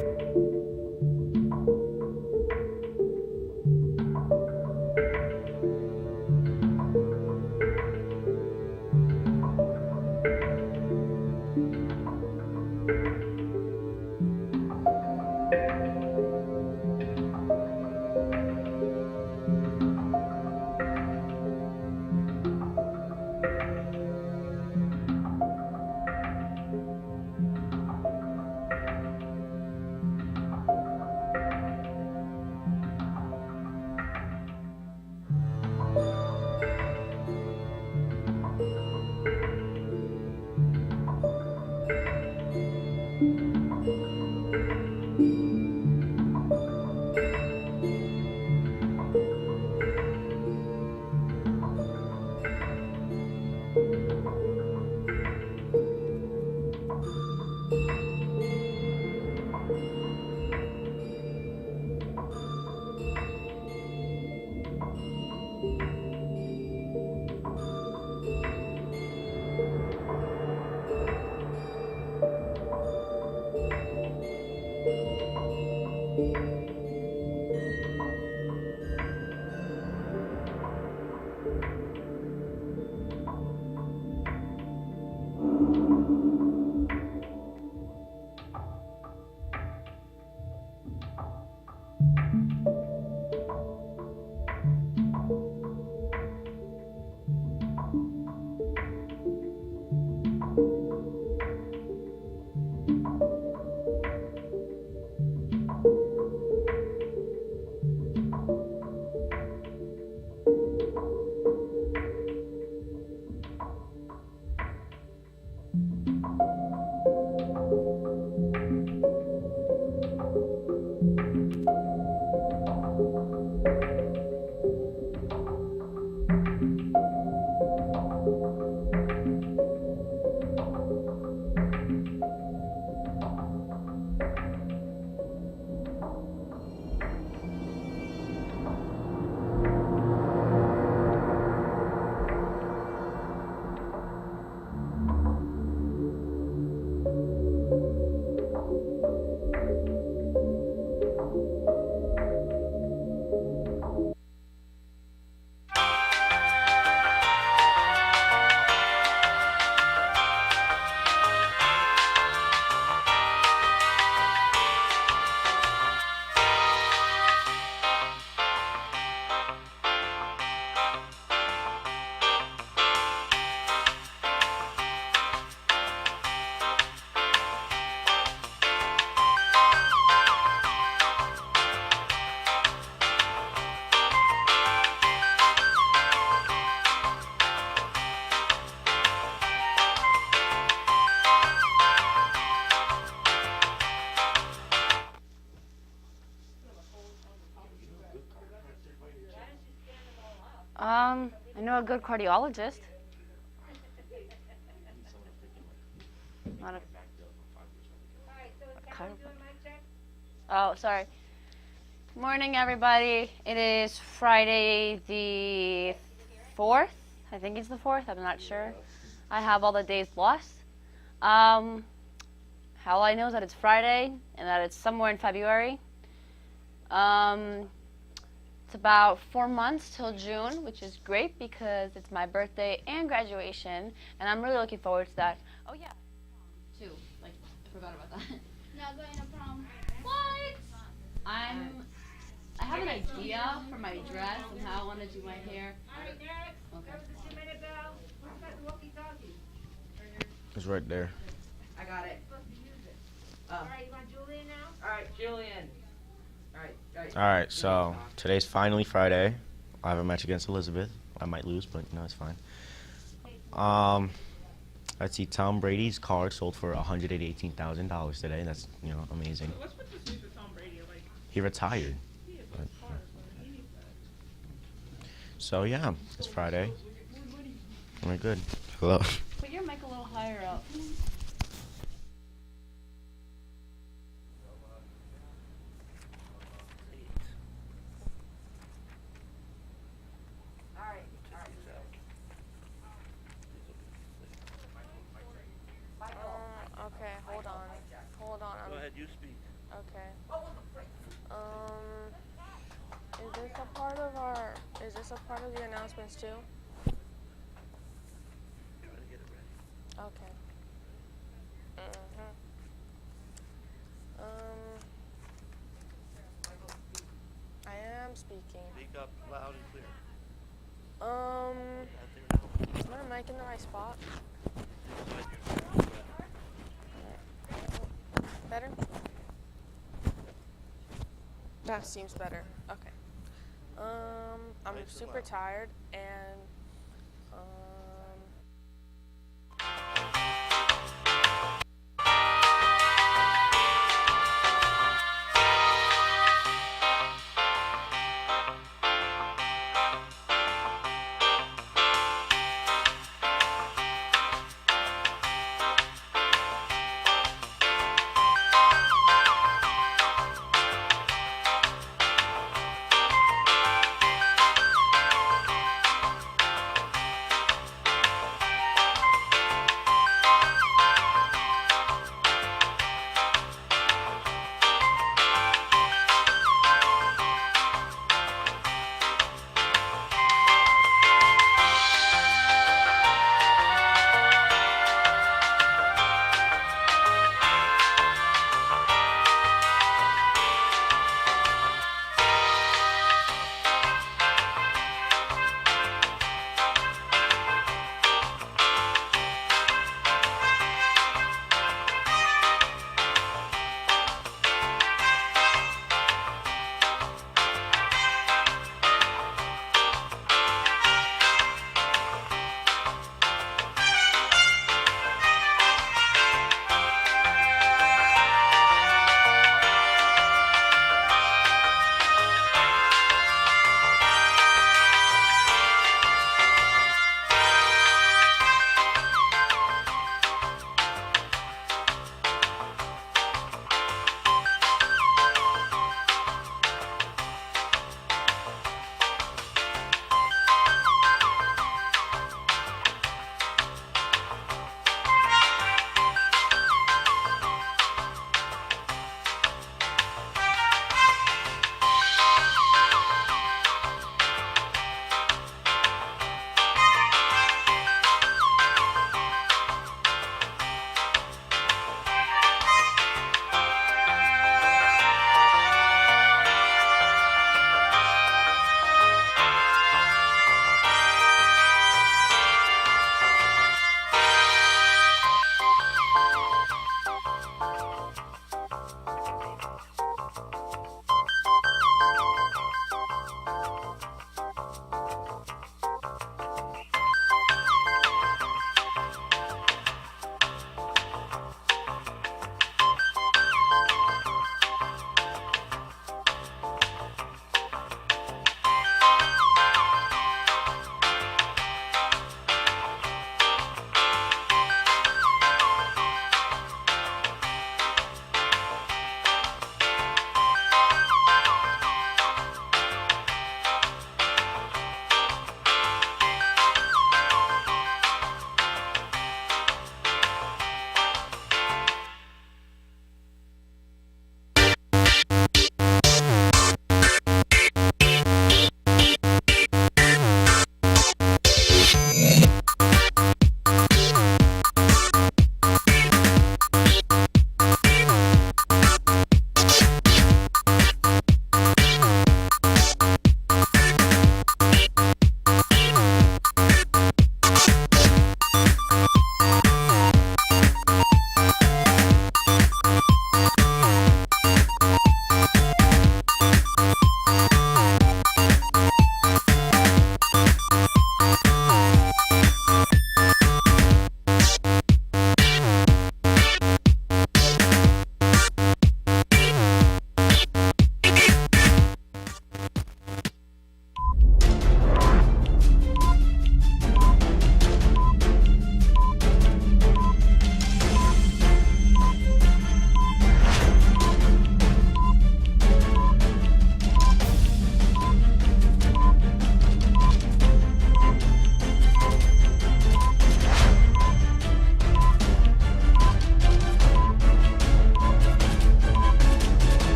I know a good cardiologist. Not a Oh, sorry. Morning, everybody. It is Friday the 4th. I think it's the 4th. I'm not sure. I have all the days lost. All I know is that it's Friday and that it's somewhere in February. It's about 4 months till June, which is great because it's my birthday and graduation, and I'm really looking forward to that. Oh yeah, too. Like, I forgot about that. Not going to prom. What? I have an idea for my dress and how I want to do my hair. Alright, next. Okay. That was the 2-minute bell. Who's got the walkie-talkie? It's right there. I got it. You're supposed to use it. Oh. Alright, you want Julian now? All right, Julian. All right. All right, so today's finally Friday. I have a match against Elizabeth. I might lose, but you know it's fine. Let's see. Tom Brady's car sold for $118,000 today. That's amazing. What's with this news with Tom Brady? Like, He retired. he is But, a car, so he needs that. So yeah, it's Friday. We're good. Hello. Put your mic a little higher up. Okay, hold on. Go ahead, you speak. Okay. Okay. Is this a part of our? Is this a part of the announcements too? Okay. Mhm. I am speaking. Speak up loud and clear. Is my mic in the right spot? Better? That seems better. Okay. I'm Nice and super loud. tired and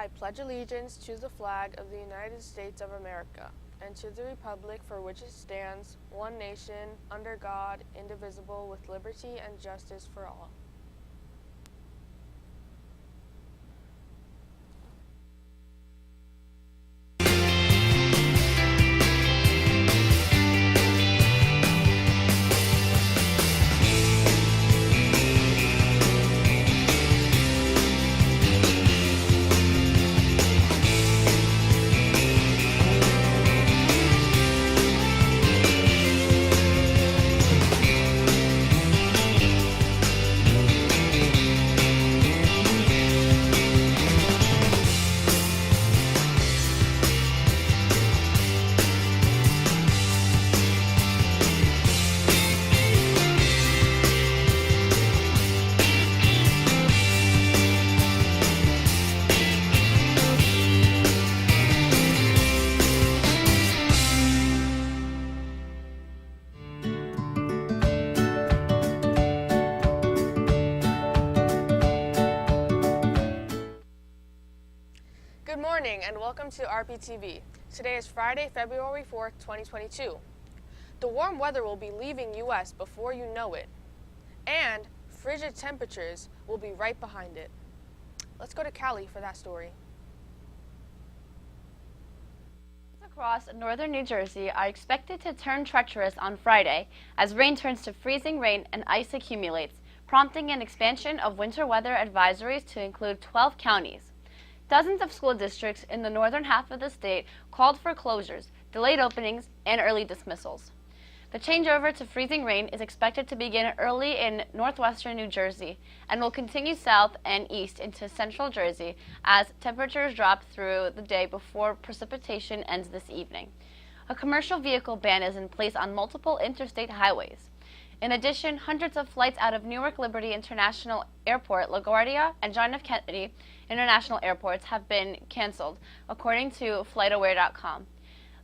I pledge allegiance to the flag of the United States of America and to the republic for which it stands, one nation, under God, indivisible, with liberty and justice for all. Good morning and welcome to RPtv. Today is Friday, February 4th, 2022. The warm weather will be leaving U.S. before you know it, and frigid temperatures will be right behind it. Let's go to Cali for that story. Across northern New Jersey are expected to turn treacherous on Friday as rain turns to freezing rain and ice accumulates, prompting an expansion of winter weather advisories to include 12 counties. Dozens of school districts in the northern half of the state called for closures, delayed openings, and early dismissals. The changeover to freezing rain is expected to begin early in northwestern New Jersey and will continue south and east into central Jersey as temperatures drop through the day before precipitation ends this evening. A commercial vehicle ban is in place on multiple interstate highways. In addition, hundreds of flights out of Newark Liberty International Airport, LaGuardia, and John F. Kennedy International Airports have been canceled, according to FlightAware.com.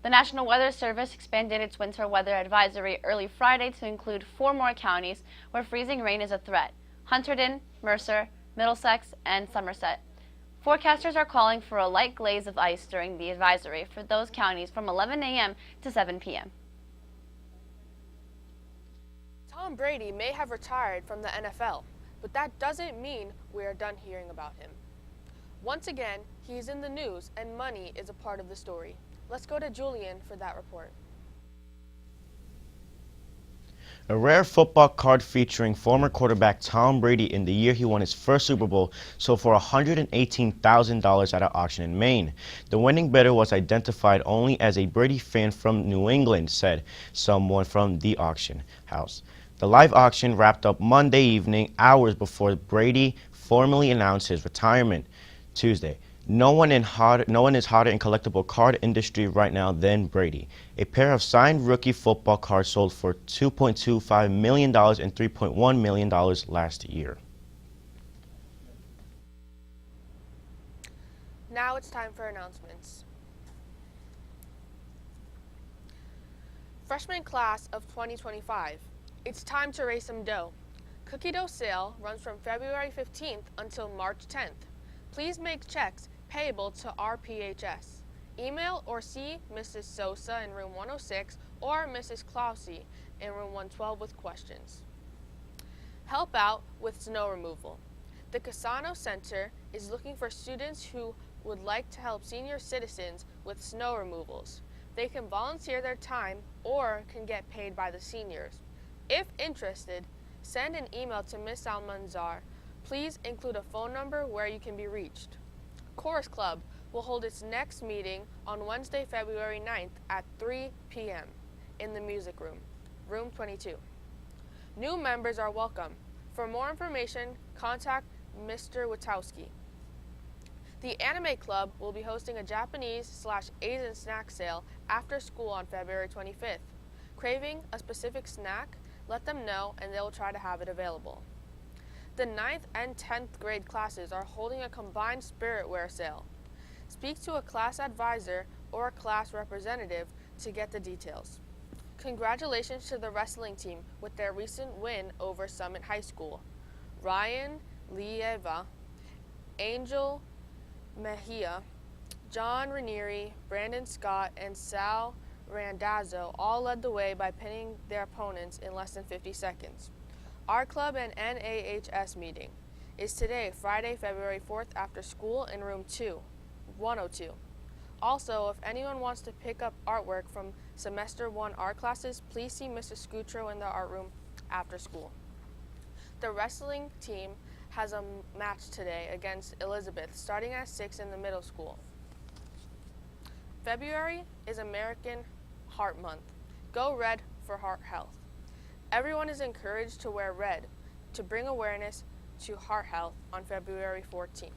The National Weather Service expanded its winter weather advisory early Friday to include 4 more counties where freezing rain is a threat: Hunterdon, Mercer, Middlesex, and Somerset. Forecasters are calling for a light glaze of ice during the advisory for those counties from 11 a.m. to 7 p.m. Tom Brady may have retired from the NFL, but that doesn't mean we are done hearing about him. Once again, he's in the news and money is a part of the story. Let's go to Julian for that report. A rare football card featuring former quarterback Tom Brady in the year he won his first Super Bowl sold for $118,000 at an auction in Maine. The winning bidder was identified only as a Brady fan from New England, said someone from the auction house. The live auction wrapped up Monday evening, hours before Brady formally announced his retirement Tuesday. No one is hotter in collectible card industry right now than Brady. A pair of signed rookie football cards sold for $2.25 million and $3.1 million last year. Now it's time for announcements. Freshman class of 2025. It's time to raise some dough. Cookie dough sale runs from February 15th until March 10th. Please make checks payable to RPHS. Email or see Mrs. Sosa in room 106 or Mrs. Clausey in room 112 with questions. Help out with snow removal. The Casano Center is looking for students who would like to help senior citizens with snow removals. They can volunteer their time or can get paid by the seniors. If interested, send an email to Ms. Almanzar. Please include a phone number where you can be reached. Chorus Club will hold its next meeting on Wednesday, February 9th at 3 p.m. in the music room, room 22. New members are welcome. For more information, contact Mr. Witowski. The Anime Club will be hosting a Japanese/Asian snack sale after school on February 25th. Craving a specific snack? Let them know and they'll try to have it available. The 9th and 10th grade classes are holding a combined spiritware sale. Speak to a class advisor or a class representative to get the details. Congratulations to the wrestling team with their recent win over Summit High School. Ryan Lieva, Angel Mejia, John Ranieri, Brandon Scott, and Sal Randazzo all led the way by pinning their opponents in less than 50 seconds. Our club and NAHS meeting is today, Friday, February 4th, after school in room 102. Also, if anyone wants to pick up artwork from semester 1 art classes, please see Mr. Scutro in the art room after school. The wrestling team has a match today against Elizabeth, starting at 6 in the middle school. February is American Heart Month. Go red for heart health. Everyone is encouraged to wear red to bring awareness to heart health on February 14th.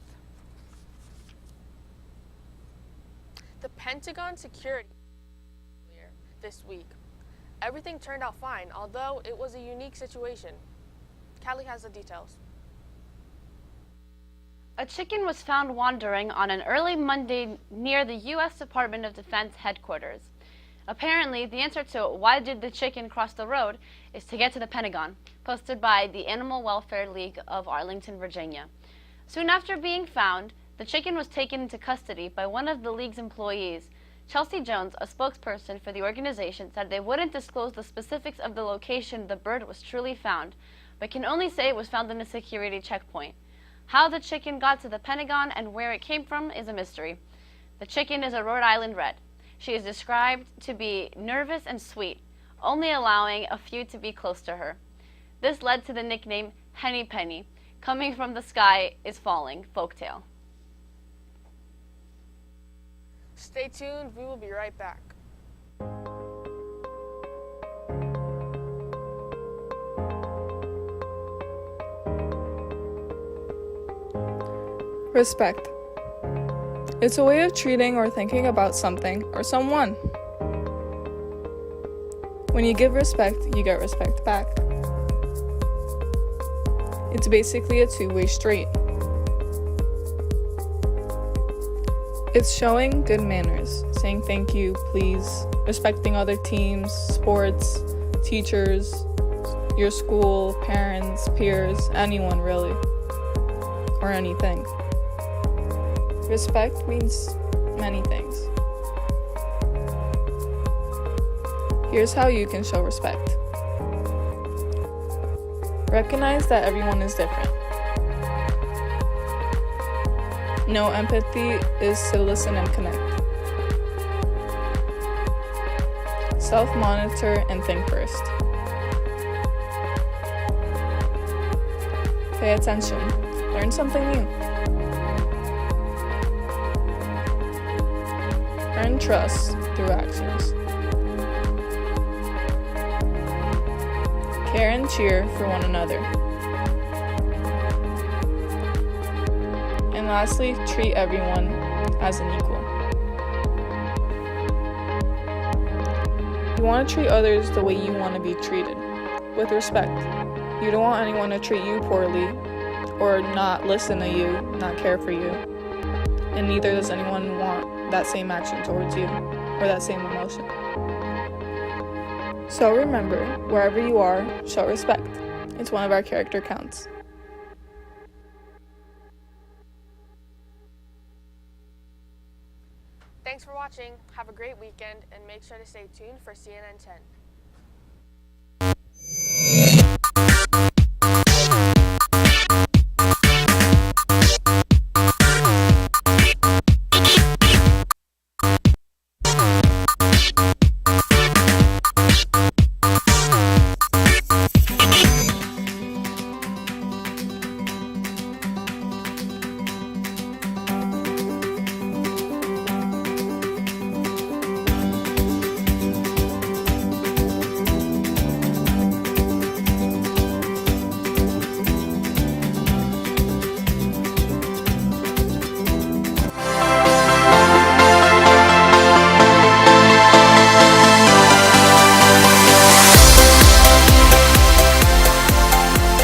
The Pentagon security this week. Everything turned out fine, although it was a unique situation. Callie has the details. A chicken was found wandering on an early Monday near the U.S. Department of Defense headquarters. Apparently, the answer to why did the chicken cross the road is to get to the Pentagon, posted by the Animal Welfare League of Arlington, Virginia. Soon after being found, the chicken was taken into custody by one of the league's employees. Chelsea Jones, a spokesperson for the organization, said they wouldn't disclose the specifics of the location the bird was truly found, but can only say it was found in a security checkpoint. How the chicken got to the Pentagon and where it came from is a mystery. The chicken is a Rhode Island Red. She is described to be nervous and sweet, only allowing a few to be close to her. This led to the nickname Henny Penny, coming from the sky is falling folktale. Stay tuned, we will be right back. Respect. It's a way of treating or thinking about something or someone. When you give respect, you get respect back. It's basically a two-way street. It's showing good manners, saying thank you, please, respecting other teams, sports, teachers, your school, parents, peers, anyone really, or anything. Respect means many things. Here's how you can show respect. Recognize that everyone is different. No, empathy is to listen and connect. Self-monitor and think first. Pay attention. Learn something new. Earn trust through actions. Care and cheer for one another. And lastly, treat everyone as an equal. You want to treat others the way you want to be treated, with respect. You don't want anyone to treat you poorly, or not listen to you, not care for you. And neither does anyone want that same action towards you, or that same emotion. So remember, wherever you are, show respect. It's one of our character counts. Thanks for watching, have a great weekend, and make sure to stay tuned for CNN 10.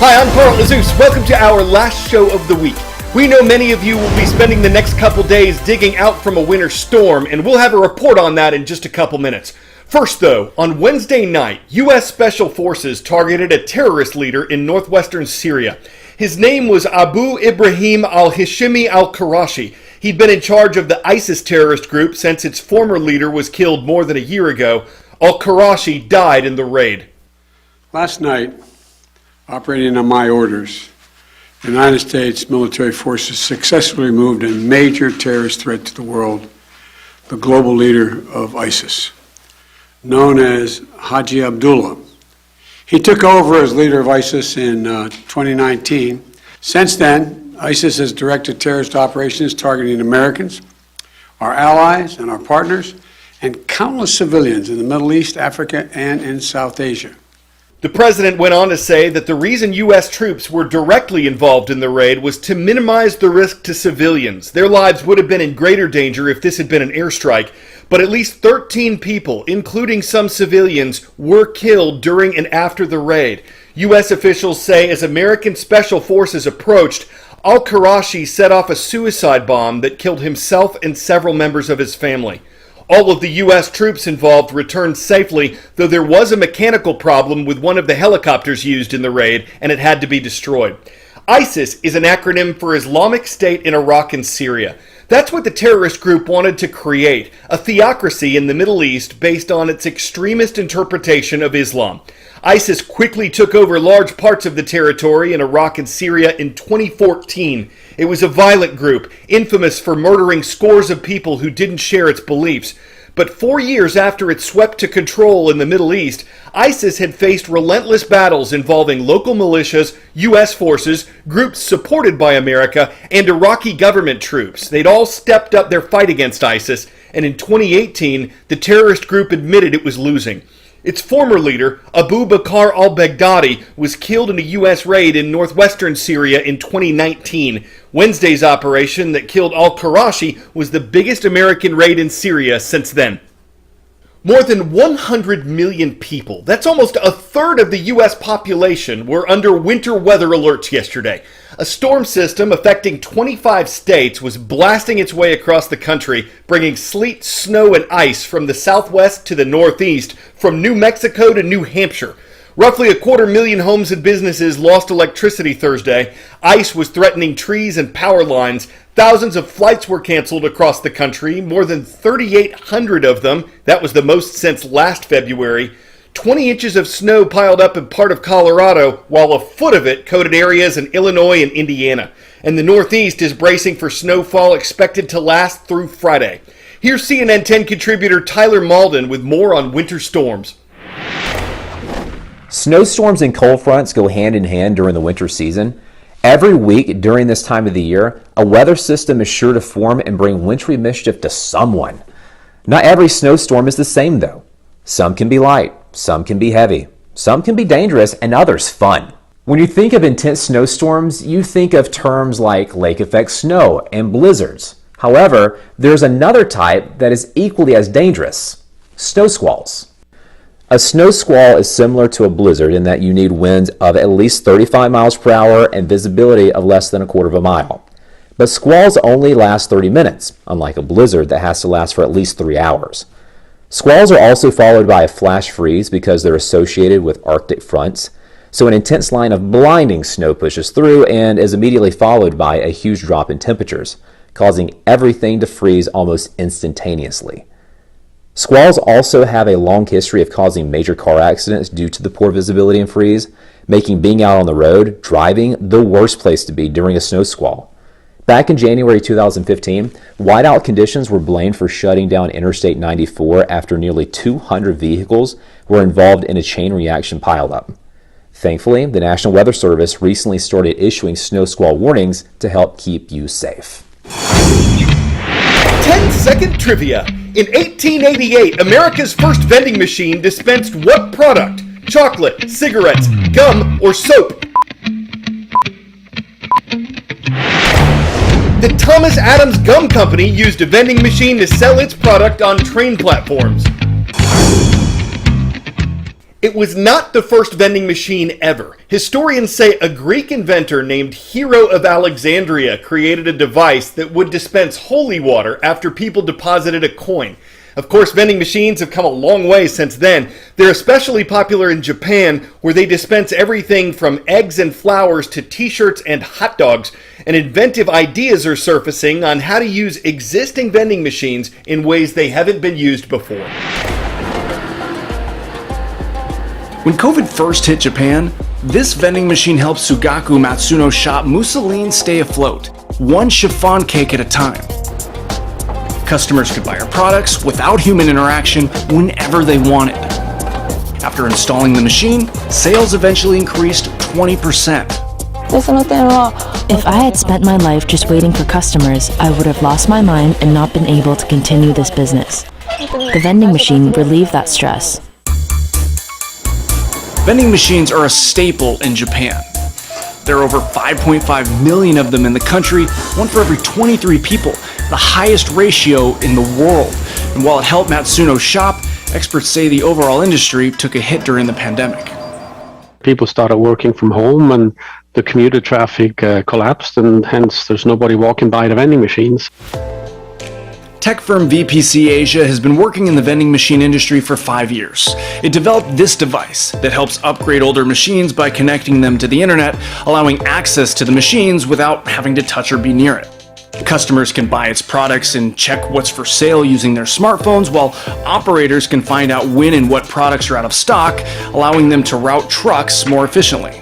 Hi, I'm Carl Azus. Welcome to our last show of the week. We know many of you will be spending the next couple days digging out from a winter storm, and we'll have a report on that in just a couple minutes. First though, on Wednesday night, U.S. Special Forces targeted a terrorist leader in northwestern Syria. His name was Abu Ibrahim al-Hashimi al-Qurashi. He'd been in charge of the ISIS terrorist group since its former leader was killed more than a year ago. Al-Qurashi died in the raid. Last night, operating on my orders, the United States military forces successfully removed a major terrorist threat to the world, the global leader of ISIS, known as Haji Abdullah. He took over as leader of ISIS in 2019. Since then, ISIS has directed terrorist operations targeting Americans, our allies and our partners, and countless civilians in the Middle East, Africa, and in South Asia. The president went on to say that the reason U.S. troops were directly involved in the raid was to minimize the risk to civilians. Their lives would have been in greater danger if this had been an airstrike, but at least 13 people, including some civilians, were killed during and after the raid. U.S. officials say as American special forces approached, Al-Qurashi set off a suicide bomb that killed himself and several members of his family. All of the U.S. troops involved returned safely, though there was a mechanical problem with one of the helicopters used in the raid, and it had to be destroyed. ISIS is an acronym for Islamic State in Iraq and Syria. That's what the terrorist group wanted to create, a theocracy in the Middle East based on its extremist interpretation of Islam. ISIS quickly took over large parts of the territory in Iraq and Syria in 2014. It was a violent group, infamous for murdering scores of people who didn't share its beliefs. But 4 years after it swept to control in the Middle East, ISIS had faced relentless battles involving local militias, U.S. forces, groups supported by America, and Iraqi government troops. They'd all stepped up their fight against ISIS, and in 2018, the terrorist group admitted it was losing. Its former leader, Abu Bakr al-Baghdadi, was killed in a U.S. raid in northwestern Syria in 2019. Wednesday's operation that killed al-Qurashi was the biggest American raid in Syria since then. More than 100 million people, that's almost a third of the U.S. population, were under winter weather alerts yesterday. A storm system affecting 25 states was blasting its way across the country, bringing sleet, snow, and ice from the southwest to the northeast, from New Mexico to New Hampshire. Roughly 250,000 homes and businesses lost electricity Thursday. Ice was threatening trees and power lines. Thousands of flights were canceled across the country, more than 3,800 of them. That was the most since last February. 20 inches of snow piled up in part of Colorado, while a foot of it coated areas in Illinois and Indiana. And the Northeast is bracing for snowfall expected to last through Friday. Here's CNN 10 contributor Tyler Malden with more on winter storms. Snowstorms and cold fronts go hand in hand during the winter season. Every week during this time of the year, a weather system is sure to form and bring wintry mischief to someone. Not every snowstorm is the same, though. Some can be light, some can be heavy, some can be dangerous, and others fun. When you think of intense snowstorms, you think of terms like lake effect snow and blizzards. However, there's another type that is equally as dangerous: snow squalls. A snow squall is similar to a blizzard in that you need winds of at least 35 miles per hour and visibility of less than a quarter of a mile. But squalls only last 30 minutes, unlike a blizzard that has to last for at least 3 hours. Squalls are also followed by a flash freeze because they're associated with Arctic fronts, so an intense line of blinding snow pushes through and is immediately followed by a huge drop in temperatures, causing everything to freeze almost instantaneously. Squalls also have a long history of causing major car accidents due to the poor visibility and freeze, making being out on the road, driving, the worst place to be during a snow squall. Back in January 2015, whiteout conditions were blamed for shutting down Interstate 94 after nearly 200 vehicles were involved in a chain reaction pileup. Thankfully, the National Weather Service recently started issuing snow squall warnings to help keep you safe. 10-second trivia. In 1888, America's first vending machine dispensed what product? Chocolate, cigarettes, gum, or soap? The Thomas Adams Gum Company used a vending machine to sell its product on train platforms. It was not the first vending machine ever. Historians say a Greek inventor named Hero of Alexandria created a device that would dispense holy water after people deposited a coin. Of course, vending machines have come a long way since then. They're especially popular in Japan, where they dispense everything from eggs and flowers to t-shirts and hot dogs. And inventive ideas are surfacing on how to use existing vending machines in ways they haven't been used before. When COVID first hit Japan, this vending machine helped Sugaku Matsuno shop Mousseline stay afloat, one chiffon cake at a time. Customers could buy our products without human interaction whenever they wanted. After installing the machine, sales eventually increased 20%. If I had spent my life just waiting for customers, I would have lost my mind and not been able to continue this business. The vending machine relieved that stress. Vending machines are a staple in Japan. There are over 5.5 million of them in the country, one for every 23 people, the highest ratio in the world. And while it helped Matsuno shop, experts say the overall industry took a hit during the pandemic. People started working from home and the commuter traffic collapsed, and hence there's nobody walking by the vending machines. Tech firm VPC Asia has been working in the vending machine industry for 5 years. It developed this device that helps upgrade older machines by connecting them to the internet, allowing access to the machines without having to touch or be near it. Customers can buy its products and check what's for sale using their smartphones, while operators can find out when and what products are out of stock, allowing them to route trucks more efficiently.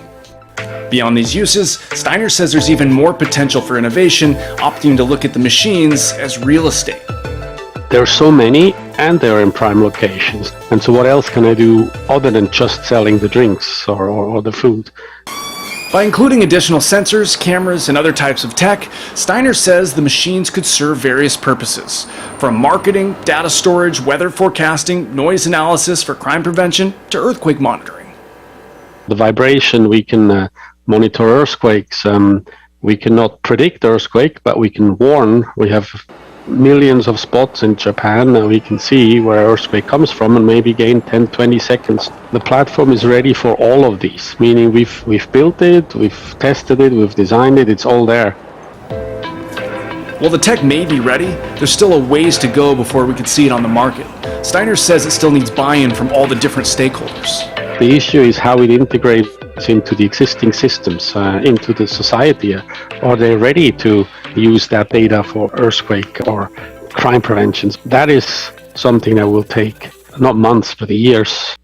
Beyond these uses, Steiner says there's even more potential for innovation, opting to look at the machines as real estate. There are so many, and they're in prime locations. And so what else can I do other than just selling the drinks or the food? By including additional sensors, cameras, and other types of tech, Steiner says the machines could serve various purposes, from marketing, data storage, weather forecasting, noise analysis for crime prevention, to earthquake monitoring. The vibration, we can monitor earthquakes. We cannot predict earthquake, but we can warn. We have millions of spots in Japan, and we can see where earthquake comes from and maybe gain 10-20 seconds. The platform is ready for all of these, meaning we've built it, we've tested it, we've designed it, it's all there. While the tech may be ready, there's still a ways to go before we could see it on the market. Steiner says it still needs buy-in from all the different stakeholders. The issue is how it integrates into the existing systems, into the society. Are they ready to use that data for earthquake or crime prevention? That is something that will take not months, but years.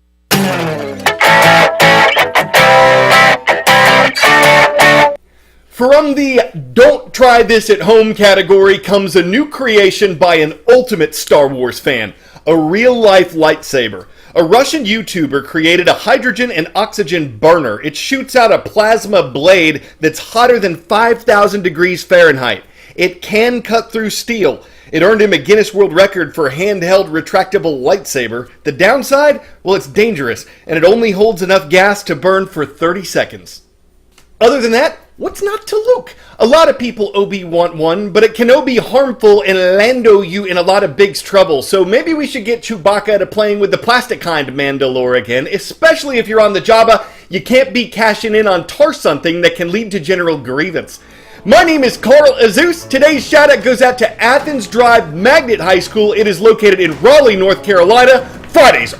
From the "don't try this at home" category comes a new creation by an ultimate Star Wars fan, a real-life lightsaber. A Russian YouTuber created a hydrogen and oxygen burner. It shoots out a plasma blade that's hotter than 5,000 degrees Fahrenheit. It can cut through steel. It earned him a Guinness World Record for handheld retractable lightsaber. The downside? Well, it's dangerous, and it only holds enough gas to burn for 30 seconds. Other than that, what's not to look? A lot of people want one, but it can be harmful and lando you in a lot of big trouble. So maybe we should get Chewbacca to playing with the plastic kind Mandalore again, especially if you're on the Jabba. You can't be cashing in on tar something that can lead to general grievance. My name is Carl Azus. Today's shout out goes out to Athens Drive Magnet High School. It is located in Raleigh, North Carolina. Fridays